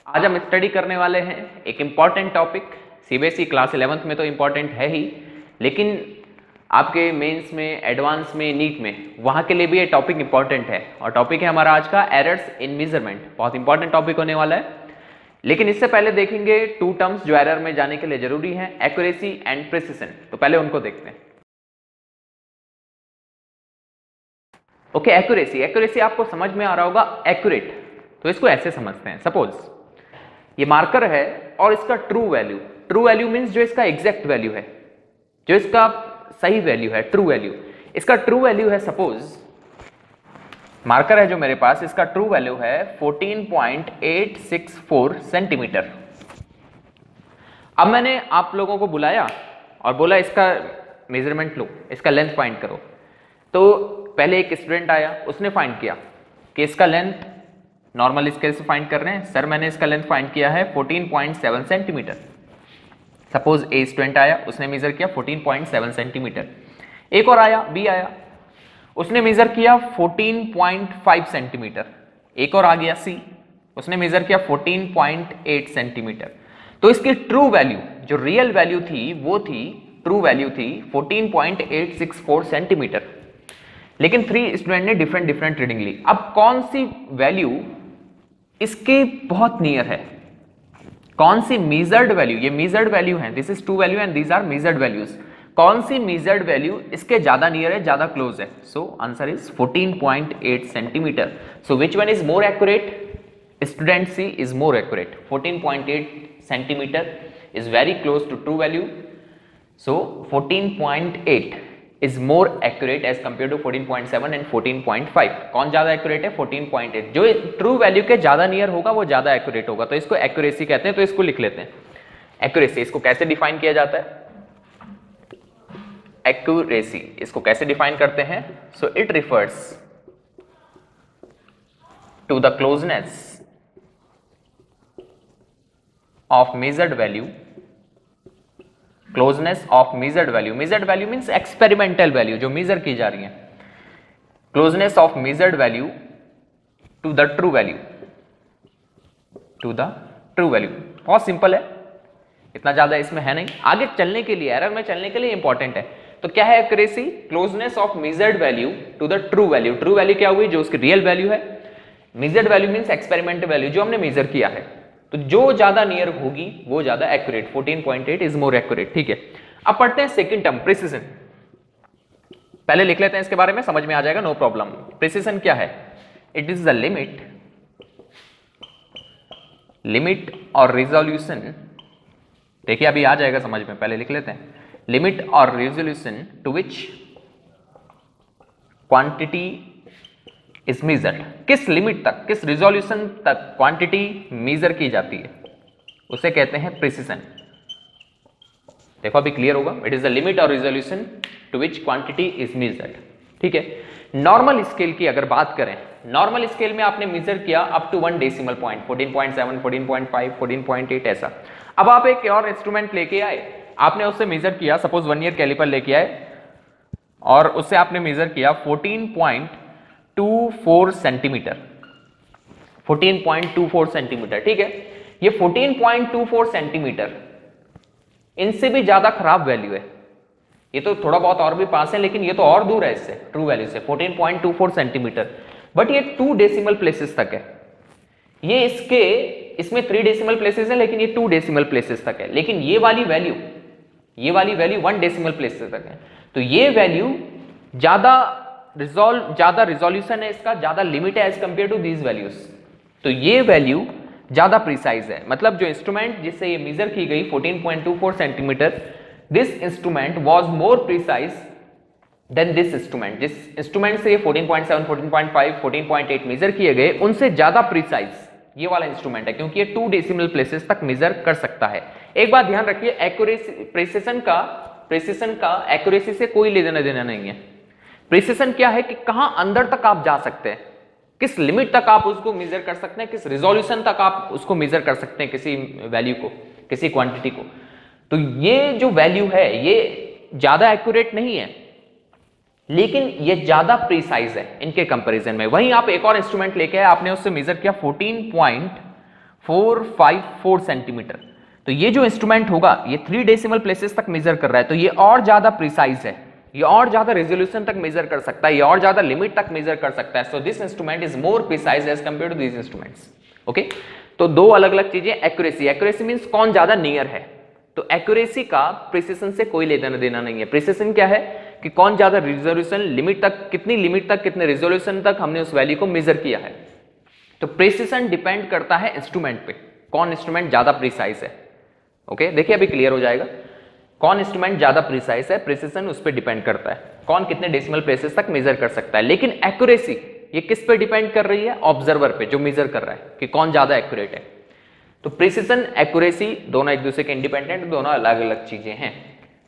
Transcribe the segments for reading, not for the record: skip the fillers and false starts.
आज हम स्टडी करने वाले हैं एक important topic. CBSE class 11th में तो इम्पॉर्टेंट है ही, लेकिन आपके मेंस में, एडवांस में, नीट में, वहां के लिए भी ये टॉपिक इंपॉर्टेंट है। और टॉपिक है हमारा आज का एरर्स इन मेजरमेंट। बहुत इंपॉर्टेंट टॉपिक होने वाला है। लेकिन इससे पहले देखेंगे टू टर्म्स जो एरर में जाने के लिए जरूरी है, एक्यूरेसी एंड प्रिसिशन। तो पहले उनको देखते हैं। Okay, accuracy. एक्यूरेसी आपको समझ में आ रहा होगा, एक्यूरेट। तो इसको ऐसे समझते हैं, सपोज ये मार्कर है और इसका ट्रू वैल्यू मींस जो इसका एग्जैक्ट वैल्यू है, जो इसका सही वैल्यू है, ट्रू वैल्यू। इसका ट्रू वैल्यू है, सपोज मार्कर है जो मेरे पास, इसका ट्रू वैल्यू है 14.864 सेंटीमीटर। अब मैंने आप लोगों को बुलाया और बोला इसका मेजरमेंट लो, इसका लेंथ फाइंड करो। तो पहले एक स्टूडेंट आया, उसने फाइंड किया कि इसका लेंथ नॉर्मल स्केल से फाइंड कर रहे हैं। सर मैंने इसका लेंथ फाइंड किया है 14.7 सेंटीमीटर। सपोज ए स्टूडेंट आया, उसने मेजर किया 14.7 सेंटीमीटर। एक और आया, बी आया, उसने मेजर किया 14.5 सेंटीमीटर। एक और आ गया, सी, उसने मेजर किया 14.8 सेंटीमीटर। तो इसकी ट्रू वैल्यू, जो रियल वैल्यू थी, वो थी, ट्रू वैल्यू थी 14.864 सेंटीमीटर। लेकिन 3 स्टूडेंट ने डिफरेंट रीडिंग ली। अब कौन सी वैल्यू इसके बहुत नियर है, कौन सी मेजर्ड वैल्यू, ये मेजर्ड वैल्यू है, this is true value and these are measured values, कौन सी मेजर्ड वैल्यू इसके ज्यादा नियर है, ज्यादा क्लोज है? So answer is 14.8 centimetre. So which one is more accurate? Student C is more accurate. 14.8 centimetre is very close to true value. So 14.8 is more accurate as compared to 14.7 and 14.5. कौन ज्यादा accurate है? 14.8। जो true value के ज्यादा near होगा वो ज्यादा accurate होगा। तो इसको एक्यूरेसी कहते हैं। तो इसको लिख लेते हैं, एक्यूरेसी। इसको कैसे डिफाइन किया जाता है? एक्यूरेसी इसको कैसे डिफाइन करते हैं? So it refers to the closeness of measured value, closeness of measured value. Measured value means experimental value जो मेजर की जा रही है। Closeness of measured value to the true value, to the true value. बहुत simple है, इतना ज्यादा इसमें है नहीं। आगे चलने के लिए, एरर में चलने के लिए इंपॉर्टेंट है। तो क्या है accuracy? Closeness of measured value to the true value. True value क्या हुई? जो उसकी रियल वैल्यू है। Measured value means experimental value, जो हमने मेजर किया है। तो जो ज्यादा नियर होगी वो ज्यादा एक्यूरेट। 14.8 is more accurate. ठीक है, अब पढ़ते हैं सेकंड टर्म, प्रिसिशन। पहले लिख लेते हैं, इसके बारे में समझ में आ जाएगा, नो प्रॉब्लम। प्रिसिशन क्या है? इट इज द लिमिट और रिजोल्यूशन। देखिए अभी आ जाएगा समझ में, पहले लिख लेते हैं। लिमिट और resolution to which quantity is measured. किस लिमिट तक, किस रिजोल्यूशन तक क्वांटिटी मेजर की जाती है, उसे कहते हैं प्रिसिशन। देखो अभी क्लियर होगा। इट इज द लिमिट और resolution to which quantity is measured. ठीक है, नॉर्मल स्केल की अगर बात करें, नॉर्मल स्केल में आपने मेजर किया अप टू 1 डेसिमल पॉइंट, 14.7, 14.5, 14.8 ऐसा। अब आप एक और इंस्ट्रूमेंट लेके आए, आपने उससे मेजर किया, सपोज 1 ईयर कैलिपर लेके आए और उससे आपने मेजर किया 14.24 सेंटीमीटर, 14.24 सेंटीमीटर। ठीक है, ये 14.24 सेंटीमीटर इनसे भी ज्यादा खराब वैल्यू है। ये तो थोड़ा बहुत और भी पास है, लेकिन ये तो और दूर है इससे, ट्रू वैल्यू से, 14.24 सेंटीमीटर। बट ये 2 डेसिमल प्लेसेस तक है। ये इसमें 3 डेसिमल प्लेसेस है, लेकिन ये 2 डेसिमल प्लेसेस तक है। लेकिन ये वाली वैल्यू 1 डेसिमल प्लेसेस तक है। तो ये वैल्यू ज्यादा रिजोल्यूशन है इसका, ज्यादा लिमिट है as compared to these values. तो ये वैल्यू ज्यादा प्रिसाइज है। मतलब जो इंस्ट्रूमेंट जिससे ये मेजर की गई 14.24 centimetre, this instrument was more precise than this instrument. जिस इंस्ट्रूमेंट से 14.7, 14.5, 14.8 मेजर किए गए, उनसे ज्यादा प्रिसाइज ये वाला इंस्ट्रूमेंट है, क्योंकि ये 2 डेसिमल प्लेसेस तक मेजर कर सकता है। एक बात ध्यान रखिए, एक्यूरेसी, प्रिसिशन का एक्यूरेसी से कोई लेना देना नहीं है। प्रिसिशन क्या है कि कहां अंदर तक आप जा सकते हैं, किस लिमिट तक आप उसको मेजर कर सकते हैं, किस रिजोल्यूशन तक आप उसको मेजर कर सकते हैं, किसी वैल्यू को, किसी क्वांटिटी को। तो ये जो वैल्यू है ये ज्यादा एक्यूरेट नहीं है, लेकिन ये ज्यादा प्रिसाइज है इनके कंपैरिजन में। वहीं आप एक और इंस्ट्रूमेंट लेके आए, आपने उससे मेजर किया 454 सेंटीमीटर। तो ये जो इंस्ट्रूमेंट होगा ये 3 डेसिमल प्लेसेस तक मेजर कर रहा है, तो ये और ज्यादा प्रिसाइज है, ये और ज्यादा रेजोल्यूशन तक मेजर कर सकता है, ये और ज्यादा लिमिट तक मेजर कर सकता है। So this instrument is more precise as compared to this instruments. Okay, तो दो अलग अलग चीजें। एक्यूरेसी, एक्यूरेसी मींस कौन ज्यादा नियर है, तो एक्यूरेसी का प्रिसिशन से कोई लेना देना नहीं है। प्रिसिशन क्या है कि कौन ज्यादा रिजोल्यूशन, लिमिट तक, कितनी लिमिट तक, कितने रिजोल्यूशन तक हमने उस वैल्यू को मेजर किया है। तो प्रिसिशन डिपेंड करता है इंस्ट्रूमेंट पे, कौन इंस्ट्रूमेंट ज्यादा प्रिसाइज है। ओके, देखिए अभी क्लियर हो जाएगा, कौन इंस्ट्रूमेंट ज्यादा प्रिसाइज है, प्रिसिशन उस पर डिपेंड करता है, कौन कितने डेसिमल प्लेसेस तक मेजर कर सकता है। लेकिन एक्यूरेसी ये किस पे डिपेंड कर रही है, ऑब्जर्वर पे जो मेजर कर रहा है कि कौन ज्यादा एक्यूरेट है। तो प्रिसिशन, एक्यूरेसी दोनों एक दूसरे के इंडिपेंडेंट, दोनों अलग अलग चीजें हैं।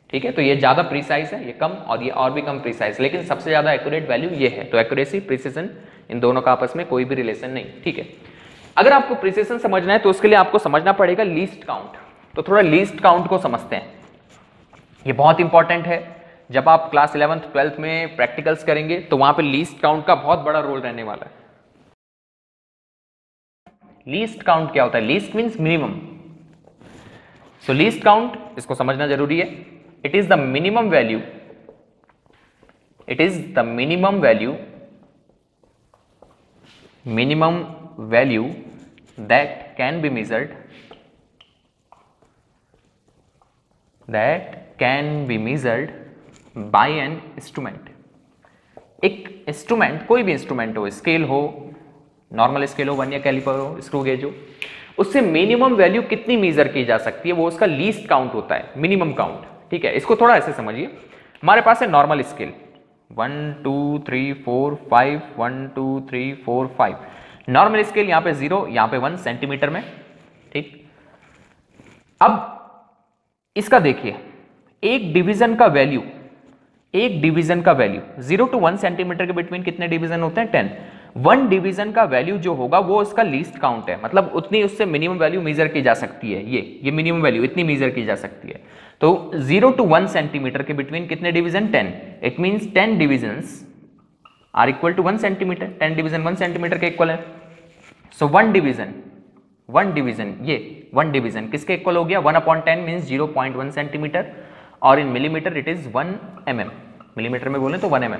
ठीक है, तो ये ज्यादा प्रिसाइज है, ये कम, और ये और भी कम प्रिसाइज, लेकिन सबसे ज्यादा एक्यूरेट वैल्यू ये है। तो एक्यूरेसी, प्रिसिशन, इन दोनों का आपस में कोई भी रिलेशन नहीं। ठीक है, अगर आपको प्रिसिशन समझना है तो उसके लिए आपको समझना पड़ेगा लीस्ट काउंट। तो थोड़ा लीस्ट काउंट को समझते हैं, ये बहुत इंपॉर्टेंट है। जब आप क्लास 11th 12th में प्रैक्टिकल्स करेंगे तो वहां पे लीस्ट काउंट का बहुत बड़ा रोल रहने वाला है। लीस्ट काउंट क्या होता है, लीस्ट मींस मिनिमम। सो लीस्ट काउंट, इसको समझना जरूरी है। It is the minimum value, it is the minimum value, minimum value that can be measured, that can be measured by an instrument। एक इंस्ट्रूमेंट, कोई भी इंस्ट्रूमेंट हो, स्केल हो, normal scale हो, वर्नियर कैलिपर हो, स्क्रू गेज हो, उससे minimum value कितनी मेजर की जा सकती है, वो उसका लीस्ट काउंट होता है, मिनिमम काउंट। ठीक है, इसको थोड़ा ऐसे समझिए, हमारे पास है नॉर्मल स्केल 1 2 3 4 5, 1 2 3 4 5, नॉर्मल स्केल यहाँ पे 0, यहाँ पे 1 सेंटीमीटर में। ठीक, अब इसका देखिए, एक डिवीजन का वैल्यू, एक डिवीजन का वैल्यू 0 to 1 सेंटीमीटर के बिटवीन कितने डिवीजन होते हैं, 10। 1 डिवीजन का वैल्यू जो होगा वो उसका लीस्ट काउंट है, मतलब उतनी उससे मिनिमम वैल्यू मेजर की जा सकती है। ये मिनिमम वैल्यू इतनी मेजर की जा सकती है। तो 0 to 1 सेंटीमीटर के बिटवीन कितने division, 10। It means 10 divisions are equal to 1 centimetre, 10 division 1 centimetre के इक्वल है। सो 1 डिवीजन, ये 1 डिवीजन किसके इक्वल हो गया, 1/10 मींस 0.1 सेंटीमीटर, और इन millimetre it is 1 mm, millimetre में बोले तो 1 mm।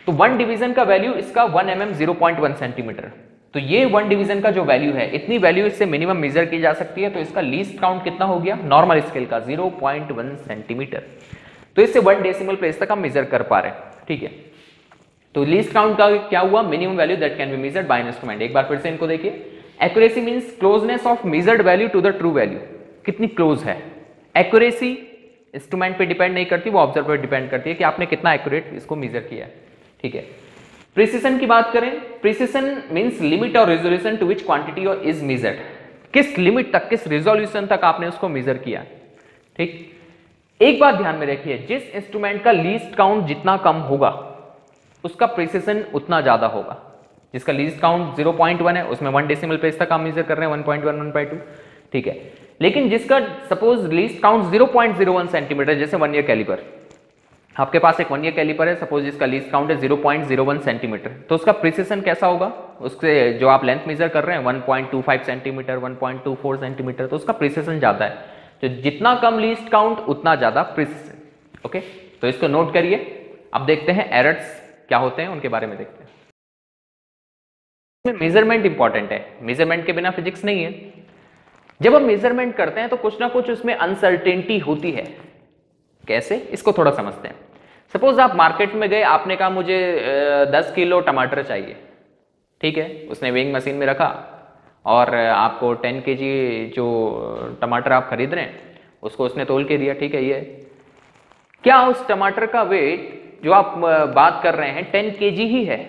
तो 1 डिवीजन का वैल्यू इसका 1 mm 0.1 सेंटीमीटर। तो ये 1 डिवीजन का जो वैल्यू है, इतनी वैल्यू इससे मिनिमम मेजर की जा सकती है। तो इसका लीस्ट काउंट कितना हो गया नॉर्मल स्केल का, 0.1 सेंटीमीटर। तो इससे 1 डेसिमल प्लेस तक हम मेजर कर पा रहे हैं। ठीक है, तो लीस्ट काउंट का क्या हुआ, minimum value that can be measured by an instrument. एक बार फिर से इनको देखिए, accuracy means closeness of measured value to the true value, कितनी क्लोज है। एक्यूरेसी इंस्ट्रूमेंट पे डिपेंड नहीं करती, वो ऑब्जर्वर पे डिपेंड करती है कि आपने कितना एक्यूरेट इसको मेजर किया है। ठीक है, प्रिसिशन की बात करें, प्रिसिशन मींस लिमिट और रेजोल्यूशन टू विच क्वांटिटी और इज मेजर्ड, किस लिमिट तक, किस रेजोल्यूशन तक आपने उसको मेजर किया। ठीक, एक बात ध्यान में रखिए, जिस इंस्ट्रूमेंट का लीस्ट काउंट जितना कम होगा उसका प्रिसिशन उतना ज्यादा होगा। जिसका लीस्ट काउंट 0.1 है उसमें 1 डेसिमल प्लेस तक आप मेजर कर रहे हैं, 1.1 1.2। ठीक है, लेकिन जिसका सपोज लीस्ट काउंट 0.01 सेंटीमीटर, जैसे वर्नियर कैलिपर, आपके पास एक वर्नियर कैलिपर है, सपोज जिसका लीस्ट काउंट है 0.01 सेंटीमीटर, तो उसका प्रिसिशन कैसा होगा, उससे जो आप लेंथ मेजर कर रहे हैं 1.25 सेंटीमीटर, 1.24 सेंटीमीटर, तो उसका प्रिसिशन ज्यादा है। तो जितना कम लीस्ट काउंट उतना ज्यादा प्रिसिशन। ओके, तो इसको नोट करिए। अब देखते हैं एरर्स क्या होते हैं, उनके बारे में देखते हैं। मेजरमेंट इंपॉर्टेंट है, मेजरमेंट के बिना फिजिक्स नहीं है। जब हम मेजरमेंट करते हैं तो कुछ ना कुछ उसमें अनसर्टेनिटी होती है। कैसे, इसको थोड़ा समझते हैं। सपोज आप मार्केट में गए, आपने कहा मुझे 10 किलो टमाटर चाहिए। ठीक है, उसने वेइंग मशीन में रखा और आपको 10 kg जो टमाटर आप खरीद रहे हैं उसको उसने तोल के दिया। ठीक है, ये क्या उस टमाटर का वेट जो आप बात कर रहे हैं 10 kg ही है,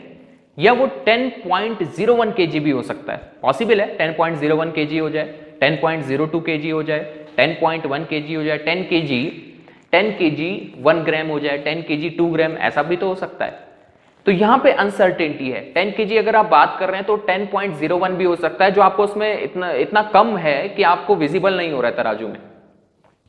या वो 10.01 kg भी हो सकता है, पॉसिबल है। 10.01 kg हो जाए, 10.02 kg हो जाए, 10.1 kg हो जाए, 10 kg 1 ग्राम हो जाए, 10 kg 2 ग्राम, ऐसा भी तो हो सकता है। तो यहां पे अनसर्टेनिटी है। 10 kg अगर आप बात कर रहे हैं तो 10.01 भी हो सकता है, जो आपको उसमें इतना कम है कि आपको विजिबल नहीं हो रहा है तराजू में,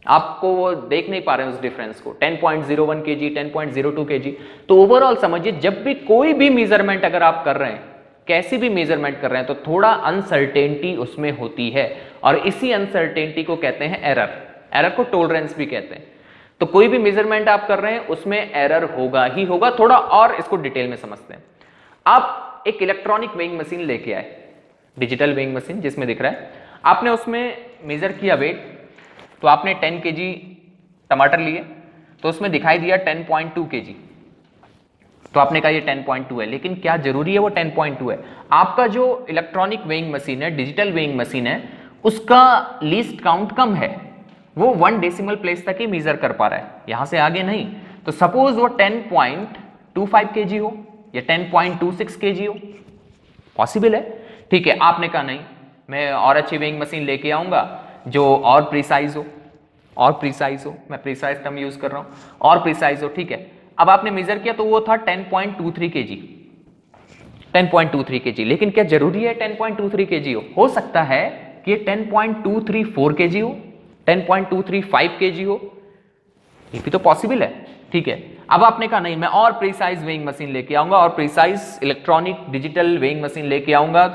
आपको वो देख नहीं पा रहे हैं उस डिफरेंस को। 10.01 kg, 10.02 kg। तो ओवरऑल समझिए, जब भी कोई भी मेजरमेंट अगर आप कर रहे हैं कैसी भी मेजरमेंट कर रहे हैं तो थोड़ा अनसर्टेनिटी उसमें होती है, और इसी अनसर्टेनिटी को कहते हैं एरर। एरर को टॉलरेंस भी कहते हैं। तो कोई भी मेजरमेंट आप कर रहे हैं उसमें एरर होगा ही होगा। थोड़ा और इसको डिटेल में समझते हैं। आप एक इलेक्ट्रॉनिक वेइंग मशीन लेके आए, डिजिटल वेइंग मशीन जिसमें दिख रहा है, आपने उसमें मेजर किया वेट, तो आपने 10 kg टमाटर लिए तो उसमें दिखाई दिया 10.2 kg, तो आपने कहा ये 10.2 है, लेकिन क्या जरूरी है वो 10.2 है? आपका जो इलेक्ट्रॉनिक वेइंग मशीन है, डिजिटल वेइंग मशीन है, उसका लीस्ट काउंट कम है, वो 1 डेसिमल प्लेस तक ही मेजर कर पा रहा है, यहां से आगे नहीं। तो सपोज वो 10.25 kg हो या 10.26 kg हो, पॉसिबल है, ठीक है। आपने कहा नहीं, मैं और अच्छी वेइंग मशीन लेके आऊंगा जो और प्रिसाइज हो, और प्रिसाइज हो, मैं प्रिसाइज टर्म यूज कर रहा हूं, और प्रिसाइज हो, ठीक है। अब आपने मेजर किया तो वो था 10.23 kg, 10.23 kg, लेकिन क्या जरूरी है 10.23 kg हो सकता है कि 10.234 kg हो, 10.235 kg हो, ये भी तो पॉसिबल है, ठीक है। अब आपने कहा नहीं, मैं और प्रिसाइज वेइंग मशीन लेके आऊंगा, और precise electronic digital weighing machine लेके आऊंगा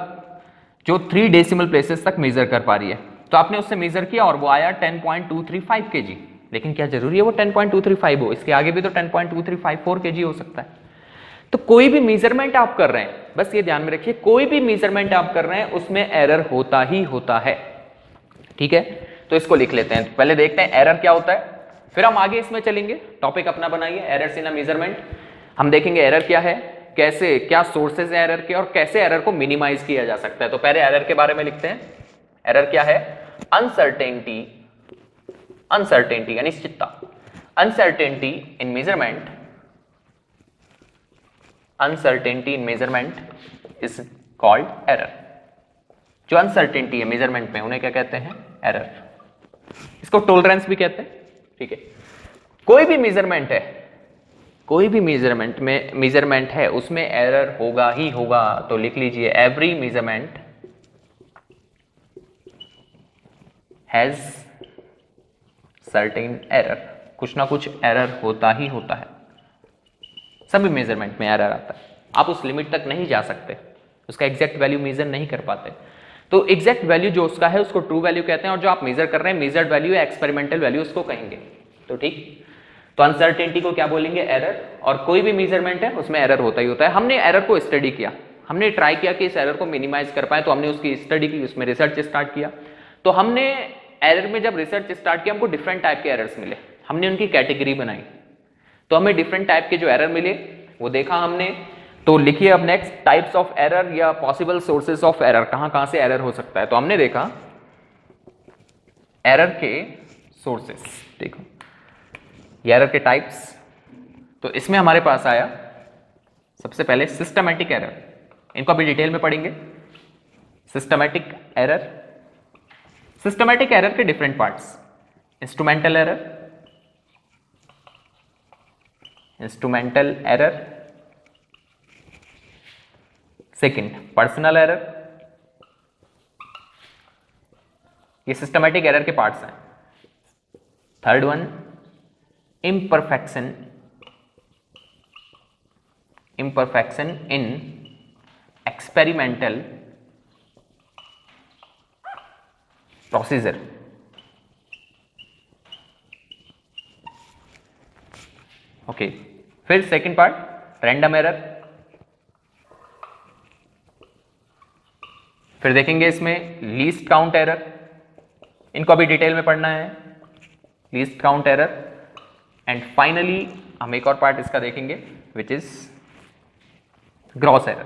जो 3 डेसिमल प्लेसेस तक मेजर कर पा रही है। तो आपने उससे मेजर किया और वो आया 10.235 kg, लेकिन क्या जरूरी है वो 10.235 हो? इसके आगे भी तो 10.2354 kg हो सकता है। तो कोई भी मेजरमेंट आप कर रहे हैं, बस ये ध्यान में रखिए, कोई भी मेजरमेंट आप कर रहे हैं उसमें एरर होता ही होता है, ठीक है। तो इसको लिख लेते हैं, पहले देखते हैं एरर क्या होता है, फिर हम आगे इसमें चलेंगे। टॉपिक अपना बनाइए, एरर्स इन अ मेजरमेंट। हम देखेंगे एरर क्या है, कैसे, क्या सोर्सेज है एरर के, और कैसे एरर को मिनिमाइज किया जा सकता है। तो पहले एरर के बारे में लिखते हैं। एरर क्या है? अनसर्टेनिटी, अनसर्टेनिटी अनिश्चितता, uncertainty in measurement, uncertainty in measurement is called error. जो अनसर्टेनिटी है मेजरमेंट में उन्हें क्या कहते हैं? एरर। इसको टॉलरेंस भी कहते हैं, ठीक है। कोई भी मेजरमेंट है, कोई भी मेजरमेंट है उसमें एरर होगा ही होगा। तो लिख लीजिए, every measurement has certain error, कुछ ना कुछ एरर होता ही होता है, सभी मेजरमेंट में एरर आता है। आप उस लिमिट तक नहीं जा सकते, उसका एग्जैक्ट वैल्यू मेजर नहीं कर पाते। तो एग्जैक्ट वैल्यू जो उसका है उसको ट्रू वैल्यू कहते हैं, और जो आप मेजर कर रहे हैं मेजर्ड वैल्यू या एक्सपेरिमेंटल वैल्यू उसको कहेंगे। तो ठीक, तो अनसर्टेनिटी को क्या बोलेंगे? एरर। और कोई भी मेजरमेंट है उसमें एरर होता ही होता है। हमने एरर को स्टडी किया, हमने ट्राई किया कि इस एरर को मिनिमाइज कर पाए, तो हमने उसकी स्टडी की, उसमें रिसर्च स्टार्ट किया। तो हमने एरर में जब रिसर्च स्टार्ट किया, हमको डिफरेंट टाइप के एरर्स मिले, हमने उनकी कैटेगरी बनाई, तो हमें डिफरेंट टाइप के जो एरर मिले वो देखा हमने। तो लिखिए अब नेक्स्ट, टाइप्स ऑफ एरर या पॉसिबल सोर्सेज ऑफ एरर, कहां से एरर हो सकता है। तो हमने देखा एरर के सोर्सेस, देखो ये एरर के टाइप्स। तो इसमें हमारे पास आया सबसे पहले सिस्टमैटिक एरर, इनको अभी डिटेल में पढ़ेंगे। सिस्टमैटिक एरर, सिस्टमैटिक एरर के different parts, instrumental error, instrumental error, second personal error, ये सिस्टमैटिक एरर के पार्ट्स हैं। Third one imperfection, imperfection in experimental procedure, okay. फिर सेकंड पार्ट रैंडम एरर, फिर देखेंगे इसमें लीस्ट काउंट एरर, इनको अभी डिटेल में पढ़ना है, least count error. And finally हम एक और पार्ट इसका देखेंगे which is gross error,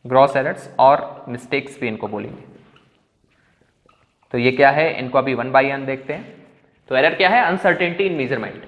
gross errors और मिस्टेक्स भी इनको बोलेंगे। तो ये क्या है, इनको अभी वन बाय वन देखते हैं। तो एरर क्या है? अनसर्टेनिटी इन मेजरमेंट।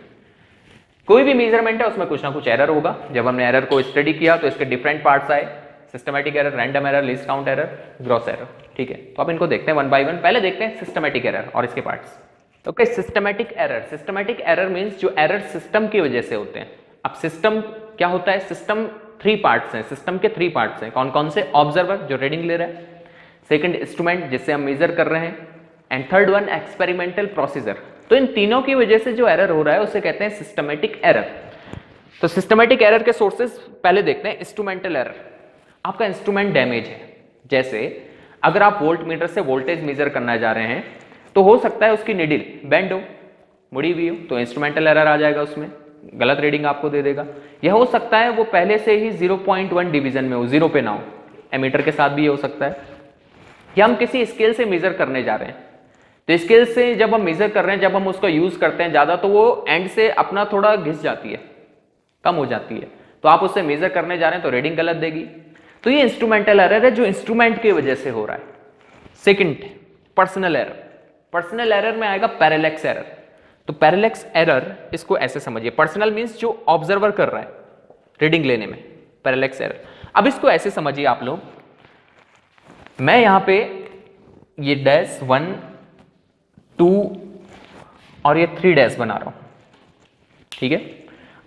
कोई भी मेजरमेंट है उसमें कुछ ना कुछ एरर होगा। जब हमने एरर को स्टडी किया तो इसके डिफरेंट पार्ट्स आए, systematic error, random error, least count error, gross error, ठीक है। तो अब इनको देखते हैं वन बाय वन। पहले देखते हैं सिस्टमैटिक एरर और इसके parts. Okay, systematic error, systematic error means जो एरर सिस्टम की वजह से होते हैं। अब सिस्टम क्या होता है? सिस्टम 3 पार्ट्स हैं, सिस्टम के 3 पार्ट्स हैं। कौन कौन से? ऑब्जर्वर जो रीडिंग ले रहा है, सेकंड इंस्ट्रूमेंट जिससे हम मेजर कर रहे हैं, and third one experimental procedure. तो इन तीनों की वजह से जो एरर हो रहा है उसे कहते हैं सिस्टमैटिक एरर। तो सिस्टमेटिक एरर के सोर्सेज पहले देखते हैं। इंस्ट्रूमेंटल एरर, आपका इंस्ट्रूमेंट डैमेज है। जैसे अगर आप वोल्ट मीटर से वोल्टेज मेजर करना जा रहे हैं तो हो सकता है उसकी निडिल बेंड हो, मुड़ी हुई हो, तो इंस्ट्रूमेंटल एरर आ जाएगा, उसमें गलत रीडिंग आपको दे देगा। यह हो सकता है वो पहले से ही 0.1 डिवीजन में हो, 0 पे ना हो, एमीटर के साथ भी ये हो सकता है। या हम किसी स्केल से मेजर करने जा रहे हैं, तो स्केल से जब हम मेजर कर रहे हैं, जब हम उसका यूज करते हैं ज्यादा, तो वो एंड से अपना थोड़ा घिस जाती है, कम हो जाती है, तो आप उससे मेजर करने जा रहे हैं तो रीडिंग गलत देगी। तो ये इंस्ट्रूमेंटल एरर है जो इंस्ट्रूमेंट की वजह से हो रहा है। Second, personal error. Personal error में आएगा पैरेलैक्स एरर। तो पैरेलैक्स एरर इसको ऐसे समझिए, पर्सनल मींस जो ऑब्जर्वर कर रहा है रीडिंग लेने में, पैरेलैक्स एरर। अब इसको ऐसे समझिए आप लोग, मैं यहां पे ये डैश 1 2 और ये 3 डैश बना रहा हूं, ठीक है।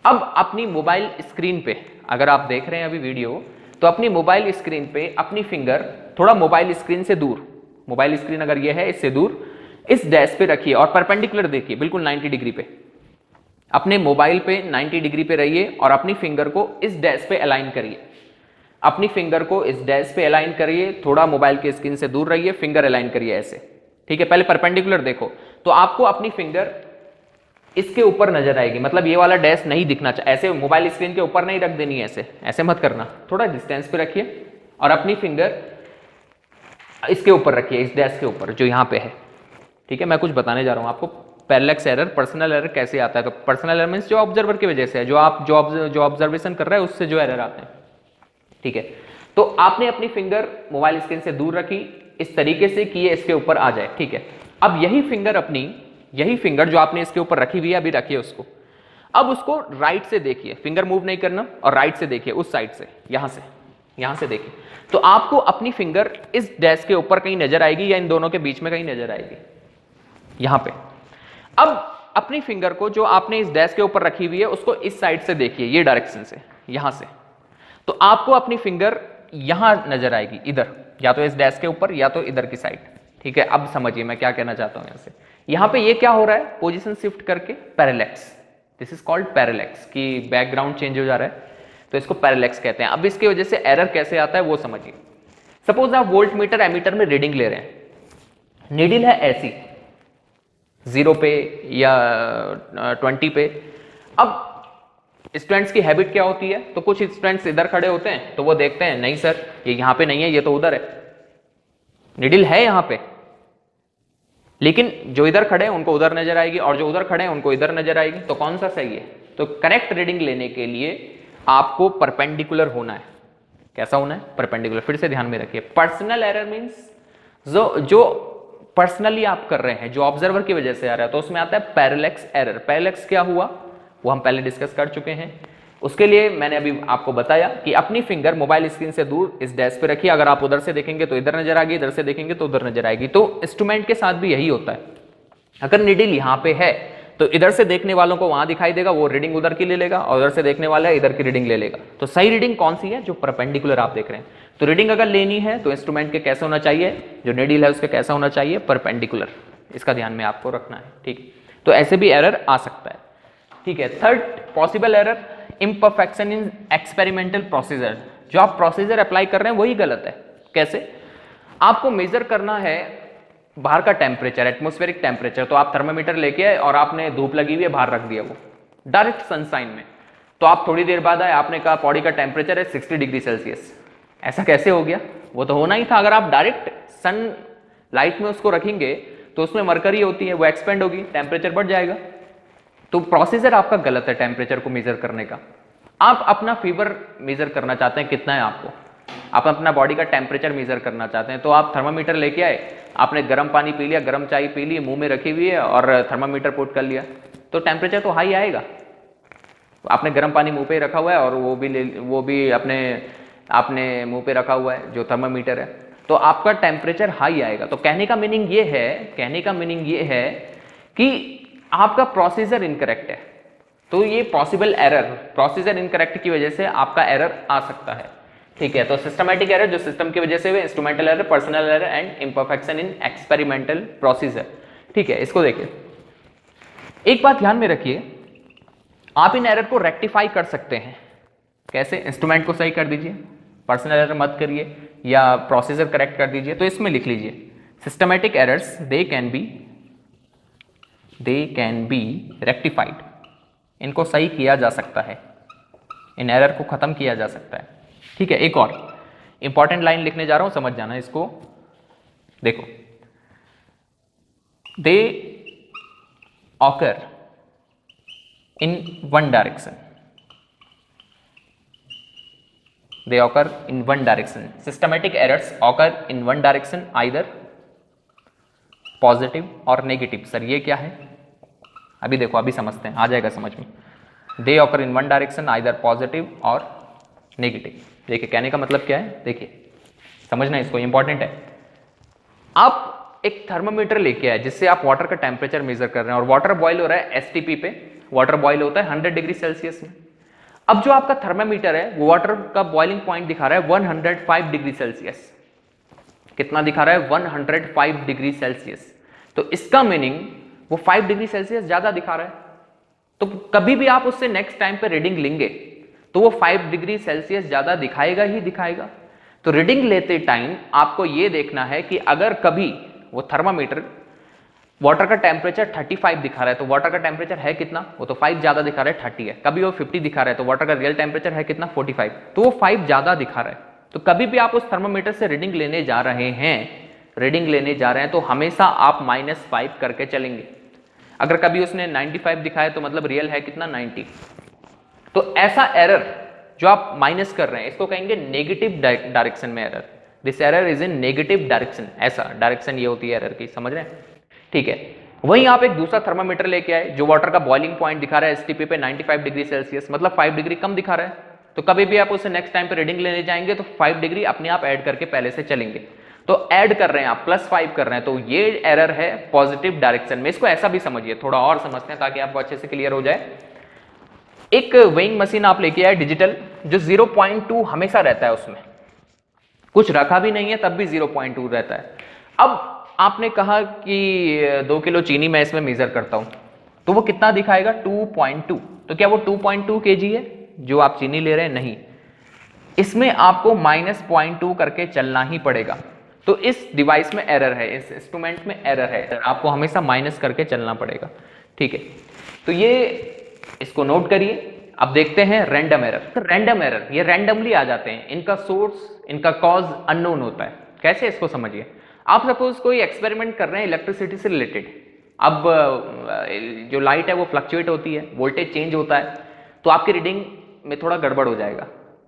अब अपनी मोबाइल स्क्रीन पे अगर आप देख रहे हैं अभी वीडियो, तो अपनी मोबाइल स्क्रीन पे अपनी फिंगर थोड़ा मोबाइल स्क्रीन से दूर, मोबाइल स्क्रीन अगर ये है इससे दूर, इस डैश पे रखिए और परपेंडिकुलर देखिए, बिल्कुल 90 डिग्री पे, अपने मोबाइल पे 90 डिग्री पे रहिए और अपनी फिंगर को इस डैश पे अलाइन करिए। अपनी फिंगर को इस डैश पे अलाइन करिए, थोड़ा मोबाइल के स्क्रीन से दूर रहिए, फिंगर अलाइन करिए ऐसे, ठीक है। पहले परपेंडिकुलर देखो, तो आपको अपनी फिंगर इसके ऊपर नजर आएगी, मतलब ये वाला डैश नहीं दिखना चाहिए, ऐसे मोबाइल स्क्रीन के ऊपर नहीं रख देनी है, ऐसे ऐसे मत करना, थोड़ा डिस्टेंस पे रखिए और अपनी फिंगर इसके ऊपर रखिए, इस डैश के ऊपर जो यहाँ पे है, ठीक है। मैं कुछ बताने जा रहा हूँ आपको, पैरेलैक्स एरर, पर्सनल एरर कैसे आता है। तो पर्सनल एरर मींस जो ऑब्जर्वर की वजह से है, जो आप जो ऑब्जर्वेशन कर रहे हैं उससे जो एरर आते हैं, ठीक है। तो आपने अपनी फिंगर मोबाइल स्क्रीन से दूर रखी इस तरीके से कि ये इसके ऊपर आ जाए, ठीक है। अब यही फिंगर जो आपने इसके ऊपर रखी हुई है, अभी रखिए उसको, अब उसको राइट से देखिए, फिंगर मूव नहीं करना, और राइट से देखिए, उस साइड से, यहां से देखिए, तो आपको अपनी फिंगर इस डैश के ऊपर कहीं नजर आएगी या इन दोनों के बीच में कहीं नजर आएगी, यहां पे। अब अपनी फिंगर को जो आपने इस डैश के ऊपर रखी हुई है उसको इस साइड से देखिए, ये डायरेक्शन से, यहां से, तो आपको अपनी फिंगर यहां नजर आएगी, इधर, या तो इस डैश के ऊपर या तो इधर की साइड, ठीक है। अब समझिए मैं क्या कहना चाहता हूं यहां से, यहां पे ये क्या हो रहा है, पोजीशन शिफ्ट करके parallax, this is called parallax, कि बैकग्राउंड चेंज हो जा रहा है, तो इसको पैरेलैक्स कहते हैं। अब इसकी वजह से एरर कैसे आता है वो समझिए। सपोज आप वोल्ट मीटर एमीटर में रीडिंग ले रहे हैं, नीडल है ऐसी 0 पे या 20 पे। अब स्टूडेंट्स की हैबिट क्या होती है, तो कुछ स्टूडेंट्स इधर खड़े होते हैं तो वो देखते हैं नहीं सर ये यहां पे नहीं है, ये तो उधर है, नीडल है यहां पे, लेकिन जो इधर खड़े हैं उनको उधर नजर आएगी और जो उधर खड़े हैं उनको इधर नजर आएगी, तो कौन सा सही है। तो करेक्ट रीडिंग लेने के लिए आपको परपेंडिकुलर होना है। कैसा होना है, परपेंडिकुलर। फिर से ध्यान में रखिए, पर्सनल एरर मींस जो पर्सनली आप कर रहे हैं, जो ऑब्जर्वर की वजह से आ रहा है, तो उसमें आता है पैरेलैक्स एरर। पैरेलैक्स क्या हुआ वो हम पहले डिस्कस कर चुके हैं। उसके लिए मैंने अभी आपको बताया कि अपनी फिंगर मोबाइल स्क्रीन से दूर इस डैश पे रखिए, अगर आप उधर से देखेंगे तो इधर नजर आएगी, इधर से देखेंगे तो उधर नजर आएगी। तो इंस्ट्रूमेंट के साथ भी यही होता है, अगर निडल यहां पे है तो इधर से देखने वालों को वहां दिखाई देगा, वो रीडिंग उधर की ले लेगा, और उधर से देखने वाला इधर की रीडिंग ले लेगा। तो सही रीडिंग कौन सी है, जो परपेंडिकुलर आप देख रहे हैं। तो रीडिंग अगर लेनी है तो इंस्ट्रूमेंट के कैसे होना चाहिए, जो निडल है उसके कैसा होना चाहिए, परपेंडिकुलर। इसका ध्यान में आपको रखना है, ठीक। तो ऐसे भी एरर आ सकता है, ठीक है। Third possible error, imperfection in experimental procedure. जो आप प्रोसीजर अप्लाई कर रहे हैं वही गलत है। कैसे, आपको मेजर करना है बाहर का टेम्परेचर, एटमॉस्फेरिक टेम्परेचर, तो आप थर्मामीटर लेके आए और आपने धूप लगी हुई है बाहर रख दिया वो डायरेक्ट सनसाइन में, तो आप थोड़ी देर बाद आए, आपने कहा बॉडी का टेम्परेचर है 60 डिग्री सेल्सियस। ऐसा कैसे हो गया, वो तो होना ही था। अगर आप डायरेक्ट सन लाइट में उसको रखेंगे तो उसमें मरकरी होती है, वो एक्सपेंड होगी, टेम्परेचर बढ़ जाएगा। तो प्रोसीजर आपका गलत है टेम्परेचर को मेजर करने का। आप अपना फीवर मेजर करना चाहते हैं, कितना है आपको, आप अपना बॉडी का टेम्परेचर मेजर करना चाहते हैं, तो आप थर्मामीटर लेके आए, आपने गर्म पानी पी लिया, गर्म चाय पी ली, मुंह में रखी हुई है और थर्मामीटर पुट कर लिया, तो टेम्परेचर तो हाई आएगा। आपने गर्म पानी मुंह पे रखा हुआ है और वो भी आपने मुंह पे रखा हुआ है जो थर्मामीटर है, तो आपका टेम्परेचर हाई आएगा। तो कहने का मीनिंग ये है कि आपका प्रोसीजर इनकरेक्ट है। तो ये पॉसिबल एरर, प्रोसीजर इनकरेक्ट की वजह से आपका एरर आ सकता है, ठीक है। तो सिस्टमैटिक एरर जो सिस्टम की वजह से हुए, instrumental error, personal error and imperfection in experimental procedure, ठीक है। इसको देखिए, एक बात ध्यान में रखिए, आप इन एरर को रेक्टिफाई कर सकते हैं। कैसे? इंस्ट्रूमेंट को सही कर दीजिए, पर्सनल एरर मत करिए, या प्रोसीजर करेक्ट कर दीजिए। तो इसमें लिख लीजिए systematic errors they can be rectified, इनको सही किया जा सकता है, इन एरर को खत्म किया जा सकता है। ठीक है, एक और इंपॉर्टेंट लाइन लिखने जा रहा हूं, समझ जाना इसको। देखो, they occur in one direction, they occur in one direction. Systematic errors occur in one direction, either positive or negative. Sir ये क्या है? अभी देखो, अभी समझते हैं, आ जाएगा समझ में। They occur in one direction, either positive or negative. देखिए कहने का मतलब क्या है, देखिए समझना इसको, इंपॉर्टेंट है। आप एक थर्मोमीटर लेके आए जिससे आप वाटर का टेम्परेचर मेजर कर रहे हैं, और वाटर बॉयल हो रहा है एसटीपी पे, वाटर बॉयल होता है 100 डिग्री सेल्सियस में। अब जो आपका थर्मामीटर है वो वाटर का बॉइलिंग पॉइंट दिखा रहा है 105 डिग्री सेल्सियस। कितना दिखा रहा है? 105 डिग्री सेल्सियस। तो इसका मीनिंग वो 5 डिग्री सेल्सियस ज्यादा दिखा रहा है। तो कभी भी आप उससे नेक्स्ट टाइम पे रीडिंग लेंगे तो वो 5 डिग्री सेल्सियस ज्यादा दिखाएगा ही दिखाएगा। तो रीडिंग लेते टाइम आपको ये देखना है कि अगर कभी वो थर्मामीटर वाटर का टेम्परेचर 35 दिखा रहा है तो वाटर का टेम्परेचर है कितना? वो तो 5 ज्यादा दिखा रहा है, 30 है। कभी वो 50 दिखा रहा है तो वाटर का रियल टेम्परेचर है कितना? 45, तो वो 5 ज्यादा दिखा रहा है। तो कभी भी आप उस थर्मामीटर से रीडिंग लेने जा रहे हैं, तो हमेशा आप -5 करके चलेंगे। अगर कभी उसने 95 दिखाया तो मतलब रियल है कितना? 90। तो ऐसा एरर जो आप माइनस कर रहे हैं इसको कहेंगे नेगेटिव डायरेक्शन में error. This error is in negative direction. ऐसा डायरेक्शन ये होती है एरर की, समझ रहे हैं? ठीक है, वहीं आप एक दूसरा थर्मामीटर लेके आए जो वाटर का बॉइलिंग पॉइंट दिखा रहा है एसटीपी पे 95 डिग्री सेल्सियस, मतलब 5 डिग्री कम दिखा रहा है। तो कभी भी आप उसे नेक्स्ट टाइम पे रीडिंग लेने जाएंगे तो 5 डिग्री अपने आप ऐड करके पहले से चलेंगे। तो ऐड कर रहे हैं आप, +5 कर रहे हैं, तो ये एरर है पॉजिटिव डायरेक्शन में। इसको ऐसा भी समझिए, थोड़ा और समझते हैं ताकि आपको अच्छे से क्लियर हो जाए। एक वेइंग मशीन आप लेके आए डिजिटल, जो 0.2 हमेशा रहता है, उसमें कुछ रखा भी नहीं है तब भी 0.2 रहता है। अब आपने कहा कि 2 किलो चीनी मैं इसमें मेजर करता हूं, तो वो कितना दिखाएगा? 2.2। तो क्या वो 2.2 kg है जो आप चीनी ले रहे हैं? नहीं, इसमें आपको -0.2 करके चलना ही पड़ेगा। तो इस डिवाइस में एरर है, इस इंस्ट्रूमेंट में एरर है, आपको हमेशा माइनस करके चलना पड़ेगा। ठीक है, तो ये इसको नोट करिए। अब देखते हैं रैंडम एरर। तो रैंडम एरर ये रैंडमली आ जाते हैं, इनका सोर्स, इनका कॉज अननोन होता है। कैसे? इसको समझिए। आप सपोज कोई एक्सपेरिमेंट कर रहे हैं इलेक्ट्रिसिटी से रिलेटेड। अब जो लाइट है वो फ्लक्चुएट होती है, वोल्टेज चेंज होता है, तो आपकी रीडिंग में थोड़ा गड़बड़ हो जाएगा।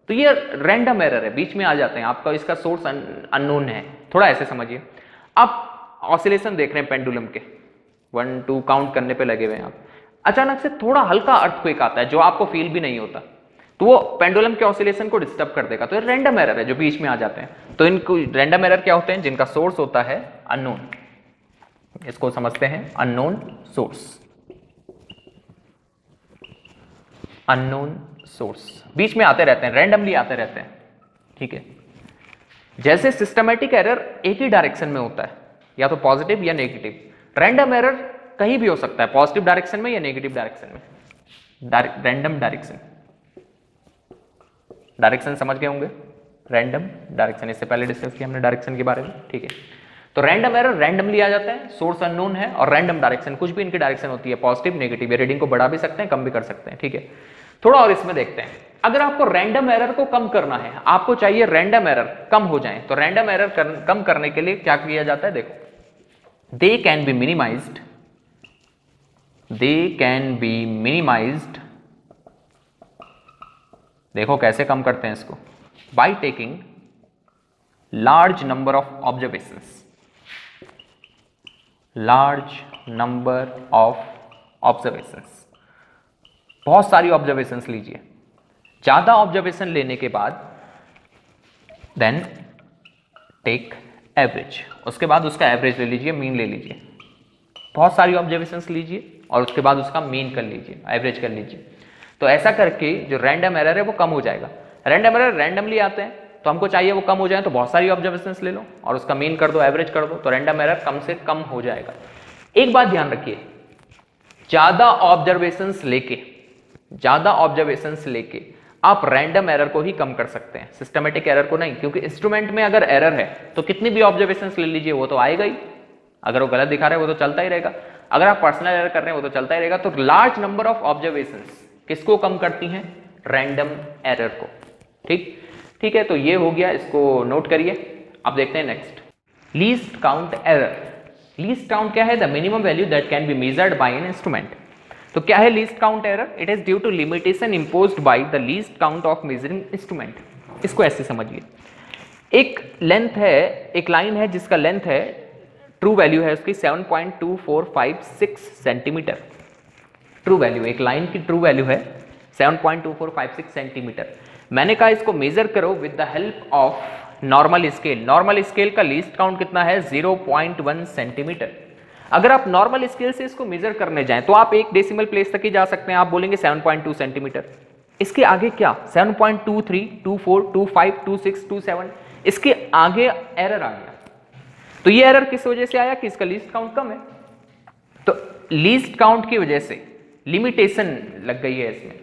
तो ये रैंडम एरर है, बीच में आ जाते हैं, आपका इसका सोर्स अननोन है। थोड़ा ऐसे समझिए। आप ऑसिलेशन देख रहे हैं पेंडुलम के, 1 2 काउंट करने पे लगे हुए हैं आप, अचानक से थोड़ा हल्का अर्थक्वेक आता है जो आपको फील भी नहीं होता, तो वो पेंडुलम के ऑसिलेशन को डिस्टर्ब कर देगा। तो ये रैंडम एरर है जो बीच में आ जाते हैं। तो इनको रैंडम एरर क्या होते हैं? जिनका सोर्स होता है अननोन। इसको समझते हैं, अननोन सोर्स। अननोन सोर्स बीच में आते रहते हैं, रैंडमली आते रहते हैं। ठीक है, जैसे सिस्टमैटिक एरर एक ही डायरेक्शन में होता है, या तो पॉजिटिव या नेगेटिव। रैंडम एरर कहीं भी हो सकता है, पॉजिटिव डायरेक्शन में या नेगेटिव डायरेक्शन में। रैंडम डायरेक्शन समझ गए होंगे, रैंडम डायरेक्शन, इससे पहले डिस्कस किया हमने डायरेक्शन के बारे में। ठीक है, तो रैंडम एरर रैंडमली आ जाता है, सोर्स अननोन है, और रैंडम डायरेक्शन कुछ भी इनकी डायरेक्शन होती है, पॉजिटिव नेगेटिव। रीडिंग को बढ़ा भी सकते हैं, कम भी कर सकते हैं। ठीक है, थोड़ा और इसमें देखते हैं। अगर आपको रैंडम एरर को कम करना है, आपको चाहिए रैंडम एरर कम हो जाए, तो रैंडम एरर कम करने के लिए क्या किया जाता है? देखो, दे कैन बी मिनिमाइज्ड, देखो कैसे कम करते हैं इसको, by taking large number of observations. बहुत सारी ऑब्जर्वेशंस लीजिए। ज्यादा ऑब्जर्वेशन लेने के बाद देन टेक एवरेज, उसके बाद उसका एवरेज ले लीजिए, मीन ले लीजिए। बहुत सारी ऑब्जर्वेशंस लीजिए और उसके बाद उसका मीन कर लीजिए, एवरेज कर लीजिए। तो ऐसा करके जो रैंडम एरर है वो कम हो जाएगा। रैंडम एरर रैंडमली आते हैं, तो हमको चाहिए वो कम हो जाए, तो बहुत सारी ऑब्जर्वेशंस ले लो और उसका मीन कर दो, एवरेज कर दो, तो रैंडम एरर कम से कम हो जाएगा। एक बात ध्यान रखिए, ज्यादा ऑब्जर्वेशंस लेके ज्यादा ऑब्जर्वेशंस लेके आप रैंडम एरर को ही कम कर सकते हैं, सिस्टमेटिक एरर को नहीं, क्योंकि इंस्ट्रूमेंट में अगर एरर है तो कितनी भी ऑब्जर्वेशंस ले लीजिए वो तो आएगा ही, अगर वो गलत दिखा रहे हैं वो तो चलता ही रहेगा, अगर आप पर्सनल एरर कर रहे हैं वो तो चलता ही रहेगा। तो लार्ज नंबर ऑफ ऑब्जर्वेशंस किसको कम करती हैं? रैंडम एरर को। ठीक है, तो ये हो गया, इसको नोट करिए। अब देखते हैं next, least count error. Least count क्या है? The minimum value that can be measured by an instrument. तो क्या है least count error? It is due to limitation imposed by the least count of measuring instrument. इसको ऐसे समझिए, एक length है, एक लाइन है जिसका लेंथ है, ट्रू वैल्यू है उसकी 7.2456 सेंटीमीटर। ट्रू वैल्यू, एक लाइन की ट्रू वैल्यू है 7.2456 सेंटीमीटर। मैंने कहा इसको मेजर करो with the help of normal scale. Normal scale का लीस्ट काउंट कितना है? 0.1 सेंटीमीटर। अगर आप नॉर्मल स्केल से इसको मेजर करने जाएं तो आप एक डेसिमल प्लेस तक ही जा सकते हैं, आप बोलेंगे 7.2 सेंटीमीटर। इसके आगे क्या? 7.23, 24, 25, 26, 27, इसके आगे एरर आ गया। तो ये एरर किस वजह से आया? कि इसका लीस्ट काउंट कम है। तो लीस्ट काउंट की वजह से लिमिटेशन लग गई है इसमें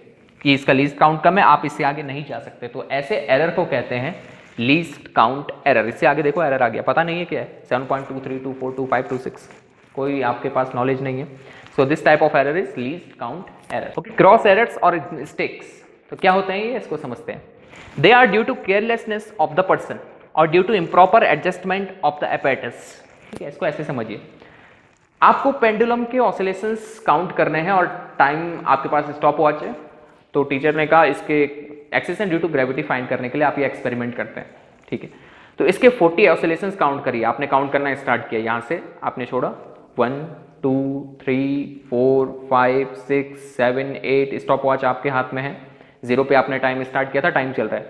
कि इसका लीस्ट काउंट कम है, आप इससे आगे नहीं जा सकते। तो ऐसे एरर को कहते हैं लीस्ट काउंट एरर। इससे आगे देखो एरर आ गया, पता नहीं है क्या है, 7.23, 24, 25, 26, कोई आपके पास नॉलेज नहीं है। So this type of error is least count error. Okay, gross errors और मिस्टेक्स तो क्या होते हैं ये, इसको समझते हैं। They are due to carelessness of the person और due to improper adjustment of the apparatus. ठीक है, इसको ऐसे समझिए, आपको पेंडुलम के ऑसिलेशंस काउंट करने हैं और टाइम आपके पास स्टॉप वॉच है, तो टीचर ने कहा इसके acceleration due to gravity find करने के लिए आप ये एक्सपेरिमेंट करते हैं। ठीक है, तो इसके 40 ऑसिलेशंस काउंट करिए। आपने काउंट करना स्टार्ट किया, यहाँ से आपने छोड़ा 1 2 3 4 5 6 7 8, स्टॉप वॉच आपके हाथ में है, 0 पे आपने टाइम स्टार्ट किया था, टाइम चल रहा है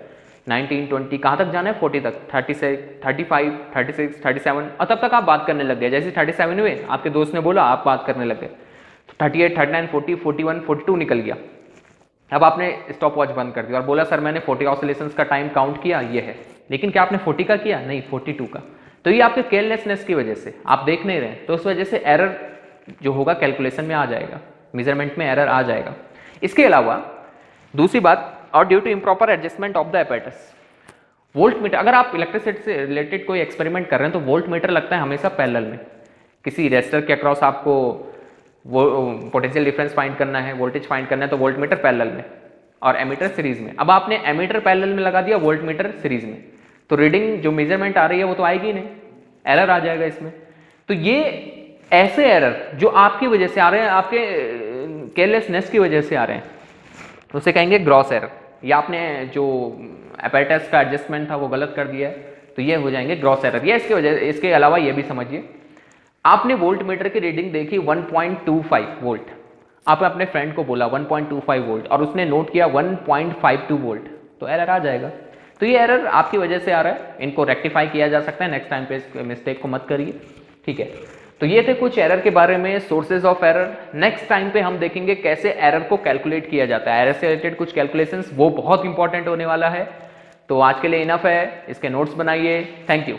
19 20, कहाँ तक जाना है? 40 तक, 36 35 36 37, और तब तक आप बात करने लग गए। जैसे 37 हुए आपके दोस्त ने बोला, आप बात करने लग गए, तो 38 39 40 41 42 निकल गया। अब आपने स्टॉप वॉच बंद कर दिया और बोला सर मैंने 40 ऑसिलेशंस का टाइम काउंट किया, ये है, लेकिन क्या आपने 40 का किया? नहीं, 42 का। तो ये आपके केयरलेसनेस की वजह से, आप देख नहीं रहे, तो उस वजह से एरर जो होगा कैलकुलेशन में आ जाएगा, मेजरमेंट में एरर आ जाएगा। इसके अलावा दूसरी बात, और due to improper adjustment of the apparatus. Voltmeter, अगर आप इलेक्ट्रिसिटी से रिलेटेड कोई एक्सपेरिमेंट कर रहे हैं तो वोल्ट मीटर लगता है हमेशा पैरेलल में। किसी रेजिस्टर के अक्रॉस आपको वो पोटेंशियल डिफरेंस फाइंड करना है, वोल्टेज फाइंड करना है, तो वोल्ट मीटर पैरेलल में और एमीटर सीरीज में। अब आपने एमीटर पैरेलल में लगा दिया, वोल्ट मीटर सीरीज में, तो रीडिंग जो मेजरमेंट आ रही है वो तो आएगी नहीं, एरर आ जाएगा इसमें। तो ये ऐसे एरर जो आपकी वजह से आ रहे हैं, आपके केयरलेसनेस की वजह से आ रहे हैं, तो उसे कहेंगे ग्रॉस एरर। या आपने जो एपेरेटस का एडजस्टमेंट था वो गलत कर दिया है, तो ये हो जाएंगे ग्रॉस एरर। ये इसके वजह, इसके अलावा ये भी समझिए, आपने वोल्ट मीटर की रीडिंग देखी 1.25 वोल्ट, आपने अपने फ्रेंड को बोला 1.25 वोल्ट और उसने नोट किया 1.52 वोल्ट, तो एरर आ जाएगा। तो ये एरर आपकी वजह से आ रहा है, इनको रेक्टिफाई किया जा सकता है, नेक्स्ट टाइम पे इस मिस्टेक को मत करिए। ठीक है, तो ये थे कुछ एरर के बारे में, sources of error. Next time पे हम देखेंगे कैसे एरर को कैलकुलेट किया जाता है, एरर से रिलेटेड कुछ कैलकुलेशंस, वो बहुत इंपॉर्टेंट होने वाला है। तो आज के लिए इनफ है, इसके नोट्स बनाइए। Thank you.